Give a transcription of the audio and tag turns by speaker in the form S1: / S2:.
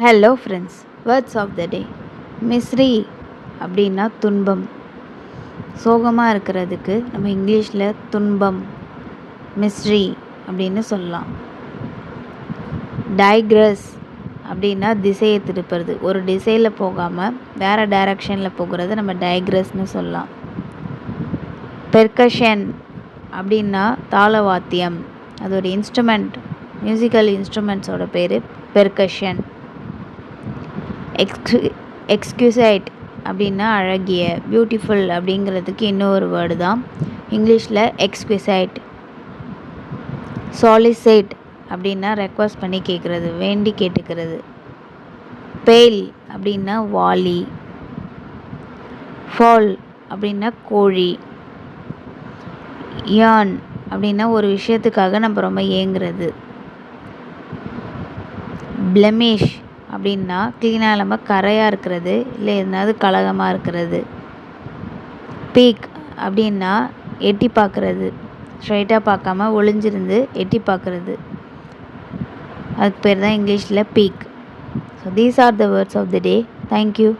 S1: Hello friends, words of the day. Misery அப்படின்னா துன்பம். சோகமாக இருக்கிறதுக்கு நம்ம இங்கிலீஷில் துன்பம், மிஸ்ரி அப்படின்னு சொல்லலாம். டைக்ரஸ் அப்படின்னா திசையை திருப்புறது. ஒரு திசையில் போகாமல் வேறு டைரக்ஷனில் போகிறது நம்ம டைக்ரஸ்னு சொல்லலாம். பெர்கஷன் அப்படின்னா தாளவாத்தியம். அது ஒரு இன்ஸ்ட்ருமெண்ட், மியூசிக்கல் இன்ஸ்ட்ருமெண்ட்ஸோட பேர் பெர்கஷன். எக்ஸ்க்யூசைட் அப்படின்னா அழகிய, பியூட்டிஃபுல் அப்படிங்கிறதுக்கு இன்னொரு வேர்டு தான் இங்கிலீஷில் எக்ஸ்க்யூசைட். சாலிசைட் அப்படின்னா ரெக்வஸ்ட் பண்ணி கேட்குறது, வேண்டி கேட்டுக்கிறது. பேல் அப்படின்னா வாலி. ஃபால் அப்படின்னா கோழி. யான் அப்படின்னா ஒரு விஷயத்துக்காக நம்ம ரொம்ப ஏங்குறது. பிளெமிஷ் அப்படின்னா க்ளீனாக இல்லாமல் கரையாக இருக்கிறது, இல்லை எதுனாவது கலகமாக இருக்கிறது. பீக் அப்படின்னா எட்டி பார்க்குறது, ஸ்ட்ரைட்டாக பார்க்காம ஒளிஞ்சிருந்து எட்டி பார்க்குறது. அதுக்கு பேர் தான் இங்கிலீஷில் peak. So these are the words of the day. Thank you.